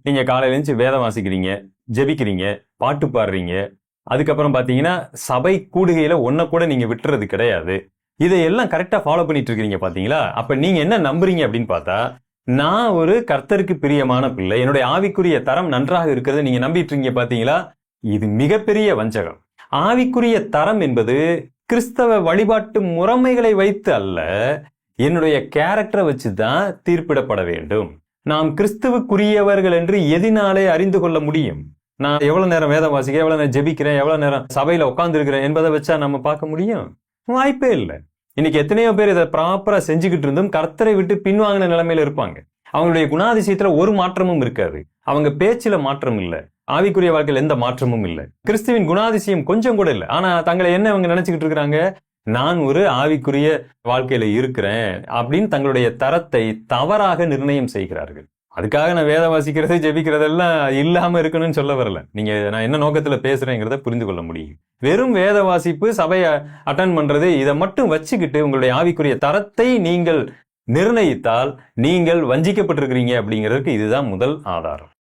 நீங்க காலையில எழுந்து வேதம் வாசிக்கிறீங்க, ஜெபிக்கிறீங்க, பாட்டு பாடுறீங்க. அதுக்கப்புறம் பாத்தீங்கன்னா சபை கூடுகையில ஒன்ன கூட நீங்க விட்டுறது கிடையாது. இதையெல்லாம் கரெக்டா ஃபாலோ பண்ணிட்டு இருக்கீங்க பாத்தீங்களா? அப்ப நீங்க என்ன நம்புறீங்க அப்படின்னு பார்த்தா, நான் ஒரு கர்த்தருக்கு பிரியமான பிள்ளை, என்னுடைய ஆவிக்குரிய தரம் நன்றாக இருக்கிறது நீங்க நம்பிட்டு இருக்கீங்க பாத்தீங்களா? இது மிகப்பெரிய வஞ்சகம். ஆவிக்குரிய தரம் என்பது கிறிஸ்தவ வழிபாட்டு முறைமைகளை வைத்து அல்ல, என்னுடைய கேரக்டரை வச்சுதான் தீர்ப்பிடப்பட வேண்டும். நாம் கிறிஸ்துவுக்குரியவர்கள் என்று எதினாலே அறிந்து கொள்ள முடியும்? நான் எவ்வளவு நேரம் வேதம் வாசிக்கிறேன், எவ்வளவு நேரம் ஜெபிக்கிறேன், எவ்வளவு நேரம் சபையில உட்கார்ந்து இருக்கிறேன் என்பதை வச்சா நம்ம பார்க்க முடியும்? வாய்ப்பே இல்லை. இன்னைக்கு எத்தனையோ பேர் இதை ப்ராப்பரா செஞ்சுக்கிட்டு இருந்தும் கர்த்தரை விட்டு பின்வாங்கின நிலைமையில இருப்பாங்க. அவங்களுடைய குணாதிசயத்துல ஒரு மாற்றமும் இருக்காது. அவங்க பேச்சுல மாற்றம் இல்லை, ஆவிக்குரிய வாழ்க்கையில் எந்த மாற்றமும் இல்லை, கிறிஸ்துவின் குணாதிசயம் கொஞ்சம் கூட இல்லை. ஆனா தங்களை என்ன அவங்க நினைச்சுக்கிட்டு இருக்கிறாங்க? நான் ஒரு ஆவிக்குரிய வாழ்க்கையில இருக்கிறேன் அப்படின்னு தங்களுடைய தரத்தை தவறாக நிர்ணயம் செய்கிறார்கள். அதுக்காக நான் வேதம் வாசிக்கிறது ஜெபிக்கிறதெல்லாம் இல்லாம இருக்கணும்னு சொல்ல வரல. நீங்க நான் என்ன நோக்கத்துல பேசுறேங்கிறத புரிந்து கொள்ள முடியும். வெறும் வேத வாசிப்பு, சபையை அட்டன் பண்றது, இதை மட்டும் வச்சுக்கிட்டு உங்களுடைய ஆவிக்குரிய தரத்தை நீங்கள் நிர்ணயித்தால் நீங்கள் வஞ்சிக்கப்பட்டிருக்கிறீங்க அப்படிங்கிறதுக்கு இதுதான் முதல் ஆதாரம்.